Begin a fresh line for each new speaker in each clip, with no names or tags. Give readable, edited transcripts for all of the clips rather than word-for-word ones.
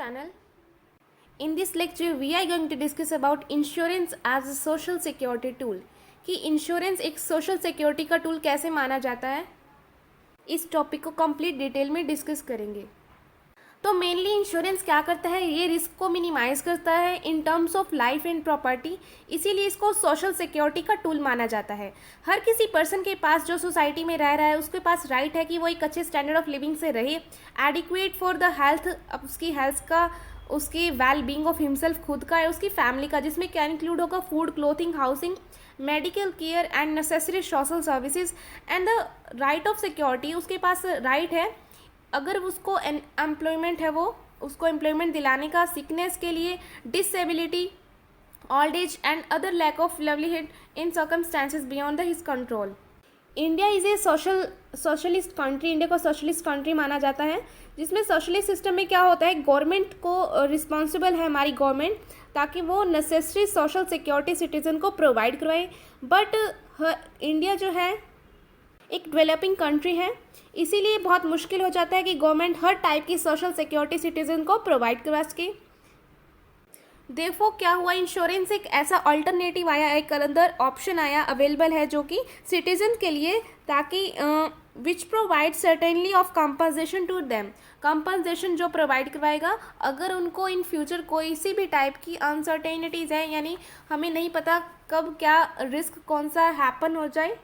channel. In this lecture, we are going to discuss about insurance as a social security tool. कि insurance एक social security का tool कैसे माना जाता है, इस टॉपिक को कंप्लीट डिटेल में डिस्कस करेंगे. तो मेनली इंश्योरेंस क्या करता है, ये रिस्क को मिनिमाइज़ करता है in terms of life and property, इसीलिए इसको सोशल सिक्योरिटी का टूल माना जाता है. हर किसी पर्सन के पास जो सोसाइटी में रह रहा है उसके पास राइट है कि वो एक अच्छे स्टैंडर्ड ऑफ लिविंग से रहे, एडिक्वेट फॉर द हेल्थ, उसकी हेल्थ का, उसकी वेल बींग ऑफ हिमसेल्फ खुद का है, उसकी फैमिली का, जिसमें क्या इंक्लूड होगा food, clothing, housing, medical care and necessary social services and the right of security. उसके पास राइट है अगर उसको एम्प्लॉयमेंट है, वो उसको एम्प्लॉयमेंट दिलाने का, सिकनेस के लिए, disability, old age and other lack of livelihood in circumstances beyond the his control. India is a socialist country. India को सोशलिस्ट कंट्री माना जाता है, जिसमें सोशलिस्ट सिस्टम में क्या होता है, गवर्नमेंट को रिस्पॉन्सिबल है हमारी गवर्नमेंट, ताकि वो नेसेसरी सोशल सिक्योरिटी सिटीजन को प्रोवाइड करवाए. बट इंडिया जो है एक डेवलपिंग कंट्री है, इसीलिए बहुत मुश्किल हो जाता है कि गवर्नमेंट हर टाइप की सोशल सिक्योरिटी सिटीजन को प्रोवाइड करवा सके. देखो क्या हुआ, इंश्योरेंस एक ऐसा अल्टरनेटिव आया, एक अंदर ऑप्शन आया, अवेलेबल है जो कि सिटीजन के लिए, ताकि which provide certainly of compensation to them. Compensation जो प्रोवाइड करवाएगा अगर उनको इन फ्यूचर कोई सी भी टाइप की अनसर्टेनिटीज़ है, यानी हमें नहीं पता कब क्या रिस्क कौन सा हैपन हो जाए,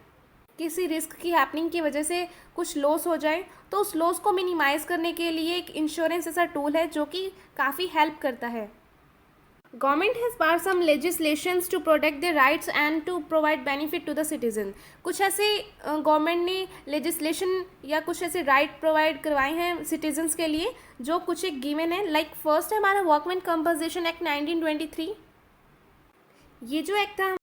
किसी रिस्क की हैपनिंग की वजह से कुछ लॉस हो जाए, तो उस लॉस को मिनिमाइज़ करने के लिए एक इंश्योरेंस ऐसा टूल है जो कि काफ़ी हेल्प करता है. Government has pass some legislations to protect the rights and to provide benefit to the citizen. कुछ ऐसे गवर्नमेंट ने लेजिस्लेशन या कुछ ऐसे राइट प्रोवाइड करवाए हैं सिटीजन्स के लिए जो कुछ एक गिवन है. लाइक फर्स्ट है हमारा वर्कमैन कंपनसेशन एक्ट 1923. ये जो एक्ट था,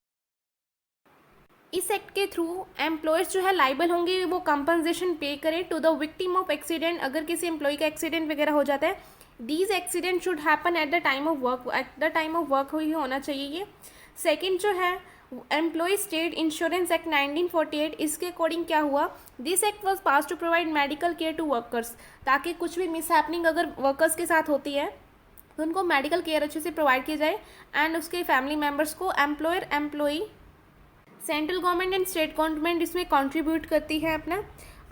इस एक्ट के थ्रू एम्प्लॉयर्स जो है लाइबल होंगे, वो कंपनसेशन पे करें to the victim of accident. अगर किसी एम्प्लॉय का एक्सीडेंट वगैरह हो जाता है, these accident should happen at the time of work, at the time of work ही होना चाहिए ये. सेकेंड जो है एम्प्लॉय स्टेट इंश्योरेंस एक्ट 1948. इसके अकॉर्डिंग क्या हुआ, this act was pass to provide medical care to workers, ताकि कुछ भी मिस हैपनिंग अगर वर्कर्स के साथ होती है तो उनको मेडिकल केयर अच्छे से प्रोवाइड किया जाए, एंड उसके फैमिली मेम्बर्स को. Employer employee, central government and state government इसमें कंट्रीब्यूट करती है अपना.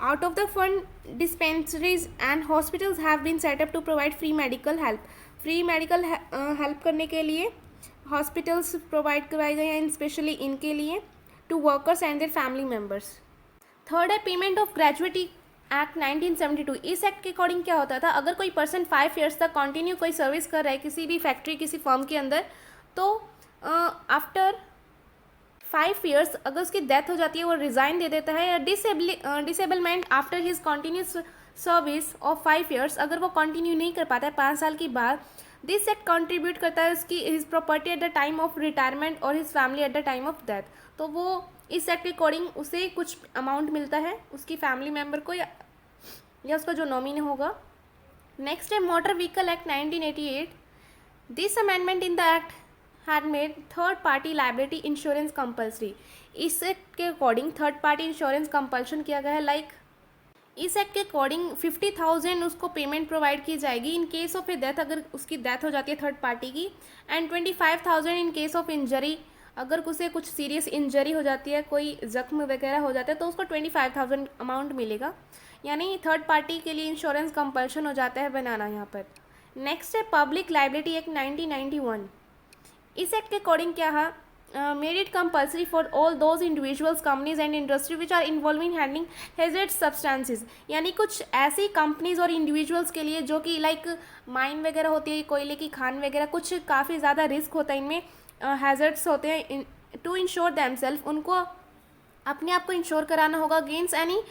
Out of the fund dispensaries and hospitals have been set up to provide free medical help. Free medical help करने के लिए हॉस्पिटल्स प्रोवाइड करवाए गए हैं, स्पेशली इनके लिए, to workers and their family members. Third है पेमेंट ऑफ ग्रेजुएटी एक्ट 1972. इस एक्ट के अकॉर्डिंग क्या होता था, अगर कोई पर्सन 5 ईयर्स तक कंटिन्यू कोई सर्विस कर रहा है किसी भी फैक्ट्री, किसी फर्म के अंदर, तो आफ्टर 5 ईयर्स अगर उसकी डेथ हो जाती है, वो रिज़ाइन दे देता है. Disablement after his continuous service of 5 years, अगर वो कंटिन्यू नहीं कर पाता है 5 साल के बाद, दिस एक्ट कंट्रीब्यूट करता है उसकी his property at the time of retirement और his family at the time of death. तो वो इस एक्ट के अकॉर्डिंग उसे कुछ अमाउंट मिलता है, उसकी फैमिली मेम्बर को या उसका जो नॉमिनी होगा. नेक्स्ट है motor vehicle act 1988. This amendment in the act had made third party liability insurance compulsory. इस एक्ट के according third party insurance compulsion किया गया है. लाइक इस एक्ट के अकॉर्डिंग 50,000 उसको पेमेंट प्रोवाइड की जाएगी इन केस ऑफ ए डेथ, अगर उसकी डेथ हो जाती है थर्ड पार्टी की, and 25,000 in case of injury. अगर उसे कुछ सीरियस इंजरी हो जाती है, कोई जख्म वगैरह हो जाता है, तो उसको 25,000 अमाउंट मिलेगा. यानी थर्ड पार्टी के लिए इंश्योरेंस कंपल्शन हो जाता है बनाना यहाँ पर. नेक्स्ट है पब्लिक लाइबिलिटी एक्ट 1991. इस एक्ट के अकॉर्डिंग क्या है, made it compulsory for all those individuals, companies and industry which are involve in handling hazard substances. यानी कुछ ऐसी कंपनीज और इंडिविजुअल्स के लिए जो कि लाइक माइन वगैरह होती है, कोयले की खान वगैरह, कुछ काफ़ी ज़्यादा रिस्क होता है इनमें, हैजर्ड्स होते हैं. टू इंश्योर दैमसेल्फ, उनको अपने आप को इंश्योर कराना होगा अगेंस्ट एनी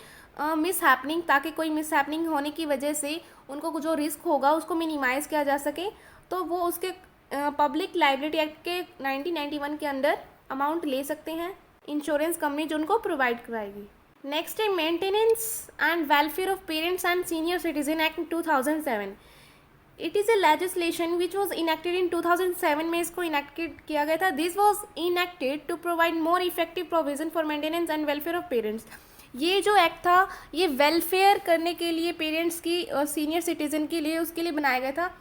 मिस हैपनिंग, ताकि कोई मिस हैपनिंग होने की वजह से उनको जो रिस्क होगा उसको मिनिमाइज़ किया जा सके. तो वो उसके पब्लिक लाइबिलिटी एक्ट के 1991 के अंदर अमाउंट ले सकते हैं इंश्योरेंस कंपनी जो उनको प्रोवाइड कराएगी. नेक्स्ट है maintenance and welfare of parents and senior citizen act 2007. It is a legislation which was enacted in 2007 में इसको इनेक्टेड किया गया था. This was enacted to provide more effective provision for maintenance and welfare of parents. ये जो act था ये welfare करने के लिए पेरेंट्स की और सीनियर सिटीजन के लिए, उसके लिए बनाया गया था.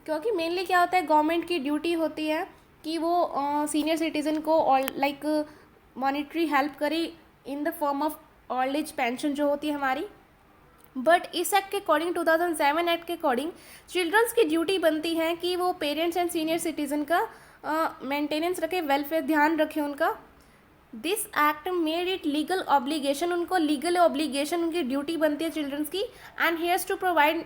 क्योंकि मेनली क्या होता है, गवर्नमेंट की ड्यूटी होती है कि वो सीनियर सिटीज़न को लाइक मॉनिटरी हेल्प करे in the form of old age pension जो होती है हमारी। बट इस एक्ट के अकॉर्डिंग 2007 एक्ट के अकॉर्डिंग चिल्ड्रंस की ड्यूटी बनती है कि वो पेरेंट्स एंड सीनियर सिटीज़न का मेंटेनेंस रखे, वेलफेयर ध्यान रखे उनका। This act made it legal obligation, उनको लीगल ऑब्लिगेशन उनकी ड्यूटी बनती है चिल्ड्रंस की, and heirs to provide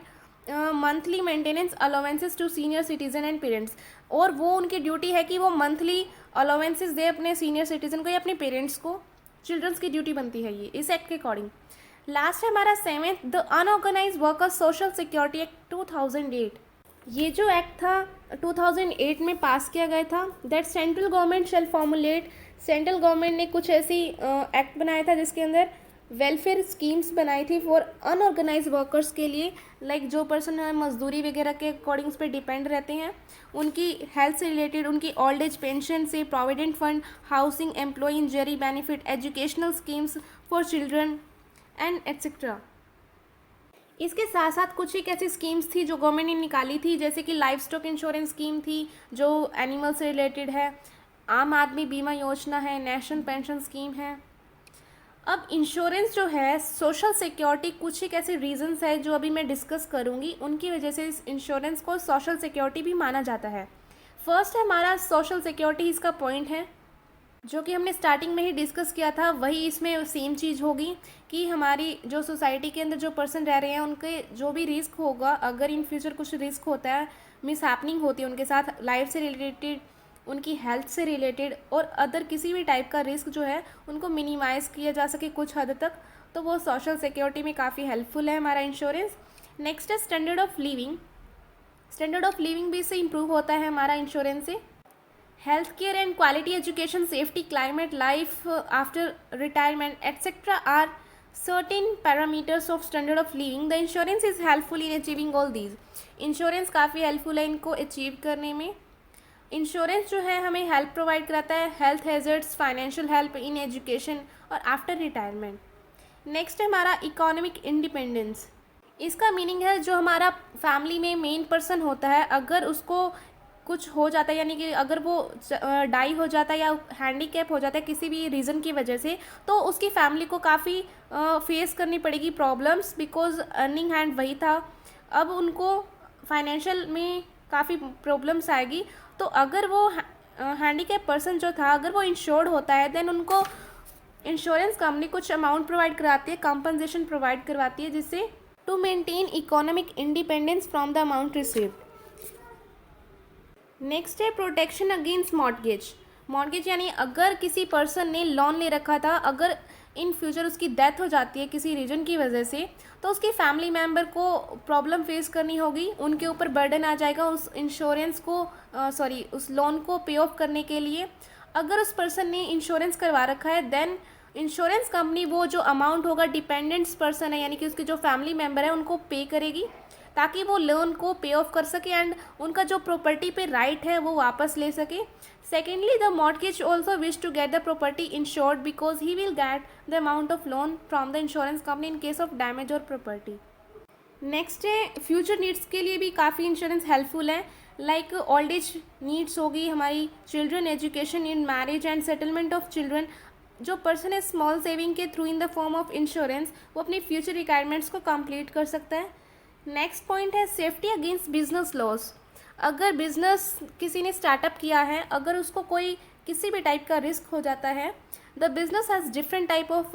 monthly maintenance allowances to senior citizen and parents. और वो उनकी ड्यूटी है कि वो मंथली अलाउंसेस दे अपने सीनियर सिटीजन को या अपने पेरेंट्स को। चिल्ड्रंस की ड्यूटी बनती है ये इस एक्ट के अकॉर्डिंग। लास्ट है हमारा 7th, the unorganise workers social security act 2008। ये जो एक्ट था 2008 में पास किया गया था, that central government shall formulate, central government ने कुछ ऐसी एक्ट बनाया था जिसके अंदर वेलफेयर स्कीम्स बनाई थी फॉर अनऑर्गेनाइज वर्कर्स के लिए, लाइक जो पर्सन मजदूरी वगैरह के अकॉर्डिंग उस पर डिपेंड रहते हैं, उनकी हेल्थ से रिलेटेड, उनकी ओल्ड एज पेंशन से, provident fund, housing, employ injury benefit, educational schemes for children and etcetera. इसके साथ साथ कुछ एक ऐसी स्कीम्स थी जो गवर्नमेंट ने निकाली थी, जैसे कि लाइफ स्टॉक इंश्योरेंस स्कीम थी जो एनिमल से रिलेटेड है, आम आदमी बीमा योजना है, नेशनल पेंशन स्कीम है। अब इंश्योरेंस जो है सोशल सिक्योरिटी, कुछ एक ऐसे रीजंस है जो अभी मैं डिस्कस करूंगी, उनकी वजह से इस इंश्योरेंस को सोशल सिक्योरिटी भी माना जाता है। फर्स्ट है हमारा सोशल सिक्योरिटी, इसका पॉइंट है जो कि हमने स्टार्टिंग में ही डिस्कस किया था, वही इसमें सेम चीज़ होगी कि हमारी जो सोसाइटी के अंदर जो पर्सन रह रहे हैं उनके जो भी रिस्क होगा, अगर इन फ्यूचर कुछ रिस्क होता है, मिस हैपनिंग होती है उनके साथ, लाइफ से रिलेटेड, उनकी हेल्थ से रिलेटेड और अदर किसी भी टाइप का रिस्क जो है उनको मिनिमाइज़ किया जा सके कुछ हद तक, तो वो सोशल सिक्योरिटी में काफ़ी हेल्पफुल है हमारा इंश्योरेंस। नेक्स्ट है standard of living, standard of living भी इससे इम्प्रूव होता है हमारा इंश्योरेंस से। Health care and quality education, safety, climate, life after retirement etcetera are certain parameters of standard of living. The insurance is helpful in achieving all these. Insurance काफ़ी helpful है इनको achieve करने में। Insurance जो है हमें help provide कराता है, health hazards, financial help in education और आफ्टर रिटायरमेंट। नेक्स्ट है हमारा इकोनॉमिक इंडिपेंडेंस। इसका मीनिंग है जो हमारा फैमिली में मेन पर्सन होता है, अगर उसको कुछ हो जाता है, यानी कि अगर वो डाई हो जाता है या हैंडीकैप हो जाता है किसी भी रीज़न की वजह से, तो उसकी फैमिली को काफ़ी फेस करनी पड़ेगी प्रॉब्लम्स, बिकॉज अर्निंग हैंड वही था। अब उनको फाइनेंशियल में काफ़ी प्रॉब्लम्स आएगी, तो अगर वो हैंडीकैप पर्सन जो था अगर वो इंश्योर्ड होता है, देन उनको इंश्योरेंस कंपनी कुछ अमाउंट प्रोवाइड कराती है, कंपनसेशन प्रोवाइड करवाती है, जिससे to maintain economic independence from the amount received. Next है प्रोटेक्शन अगेंस्ट मॉर्टगेज। मॉर्टगेज यानी अगर किसी पर्सन ने लोन ले रखा था, अगर इन फ्यूचर उसकी डेथ हो जाती है किसी रीजन की वजह से, तो उसकी फैमिली मेम्बर को प्रॉब्लम फेस करनी होगी, उनके ऊपर बर्डन आ जाएगा उस इंश्योरेंस को उस लोन को पे ऑफ करने के लिए। अगर उस पर्सन ने इंश्योरेंस करवा रखा है, देन इंश्योरेंस कंपनी वो जो अमाउंट होगा डिपेंडेंट्स पर्सन है यानी कि उसके जो फैमिली मेम्बर है उनको पे करेगी, ताकि वो लोन को पे ऑफ कर सके एंड उनका जो प्रॉपर्टी पे राइट है वो वापस ले सके। Secondly, the mortgage also wish to get the property insured because he will get the amount of loan from the insurance company in case of damage और प्रॉपर्टी। नेक्स्ट है फ्यूचर नीड्स के लिए भी काफ़ी इंश्योरेंस हेल्पफुल है, like old age needs होगी हमारी, children education in marriage and settlement of children. जो पर्सन है स्मॉल सेविंग के through in the form of insurance वो अपनी फ्यूचर रिक्वायरमेंट्स को कंप्लीट कर सकता है। नेक्स्ट पॉइंट है सेफ्टी अगेंस्ट बिजनेस लॉस। अगर बिजनेस किसी ने स्टार्टअप किया है, अगर उसको कोई किसी भी टाइप का रिस्क हो जाता है, the business has different type of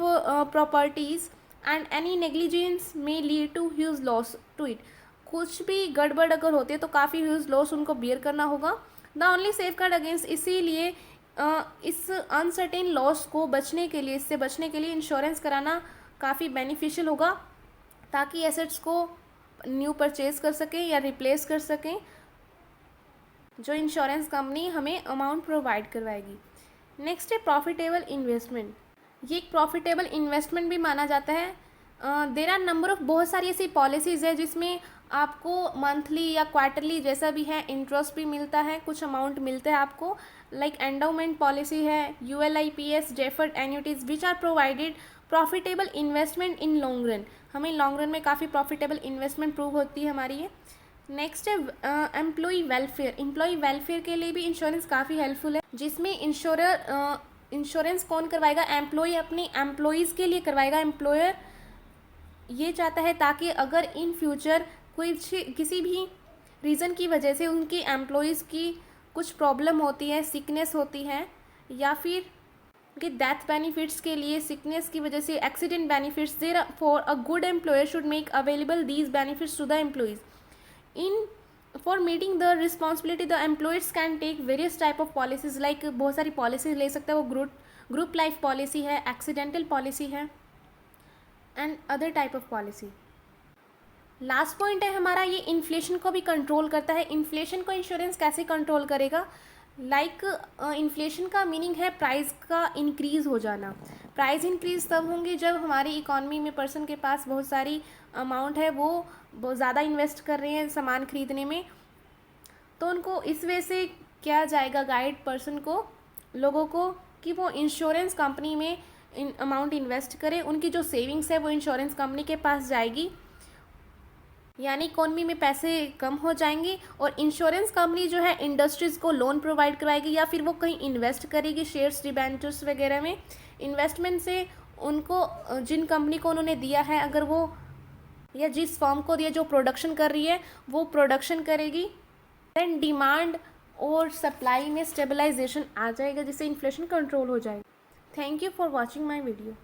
properties and any negligence में lead to huge loss to it. कुछ भी गड़बड़ अगर होती है तो काफ़ी ह्यूज लॉस उनको बियर करना होगा। The only safe guard against, इसीलिए इस अनसर्टेन लॉस को बचने के लिए, इससे बचने के लिए इंश्योरेंस कराना काफ़ी बेनिफिशियल होगा, ताकि एसेट्स को न्यू परचेज कर सकें या रिप्लेस कर सकें, जो इंश्योरेंस कंपनी हमें अमाउंट प्रोवाइड करवाएगी। नेक्स्ट है प्रॉफिटेबल इन्वेस्टमेंट। ये एक प्रॉफिटेबल इन्वेस्टमेंट भी माना जाता है। देर आर नंबर ऑफ, बहुत सारी ऐसी पॉलिसीज़ है जिसमें आपको मंथली या क्वार्टरली जैसा भी है इंटरेस्ट भी मिलता है, कुछ अमाउंट मिलता है आपको, लाइक एंडोमेंट पॉलिसी है, ULIPs, deferred annuities which are provided profitable investment in long run. हमें लॉन्ग रन में काफ़ी प्रॉफिटेबल इन्वेस्टमेंट प्रूव होती है हमारी ये। नेक्स्ट है एम्प्लॉय वेलफेयर। एम्प्लॉय वेलफेयर के लिए भी इंश्योरेंस काफ़ी हेल्पफुल है, जिसमें इंश्योरेंस कौन करवाएगा? एम्प्लॉय अपनी एम्प्लॉयज़ के लिए करवाएगा। एम्प्लॉयर ये चाहता है ताकि अगर इन फ्यूचर कोई किसी भी रीज़न की वजह से उनकी एम्प्लॉयज़ की कुछ प्रॉब्लम होती है, सिकनेस होती है, या फिर उनके डेथ बेनिफिट्स के लिए, सिकनेस की वजह से accident benefits, there for a good employer should make available these benefits to the employees. In for meeting the responsibility the employers can take various type of policies, like बहुत सारी policies ले सकता है वो। Group life policy है, accidental policy है, and other type of policy. Last point है हमारा, ये इन्फ्लेशन को भी कंट्रोल करता है। इन्फ्लेशन को इंश्योरेंस कैसे कंट्रोल करेगा? लाइक इन्फ्लेशन का मीनिंग है प्राइस का इंक्रीज़ हो जाना। प्राइस इंक्रीज़ तब होंगे जब हमारी इकॉनमी में पर्सन के पास बहुत सारी अमाउंट है, वो बहुत ज़्यादा इन्वेस्ट कर रहे हैं सामान खरीदने में, तो उनको इस वजह से क्या जाएगा गाइड पर्सन को, लोगों को, कि वो इंश्योरेंस कंपनी में अमाउंट इन्वेस्ट करें। उनकी जो सेविंग्स है वो इंश्योरेंस कंपनी के पास जाएगी, यानी इकोनॉमी में पैसे कम हो जाएंगे। और इंश्योरेंस कंपनी जो है इंडस्ट्रीज़ को लोन प्रोवाइड कराएगी, या फिर वो कहीं इन्वेस्ट करेगी शेयर्स, डिबेंचर्स वगैरह में। इन्वेस्टमेंट से उनको जिन कंपनी को उन्होंने दिया है, अगर वो या जिस फर्म को दिया जो प्रोडक्शन कर रही है वो प्रोडक्शन करेगी, देन डिमांड और सप्लाई में स्टेबलाइजेशन आ जाएगा, जिससे इन्फ्लेशन कंट्रोल हो जाएगा। Thank you for watching my video.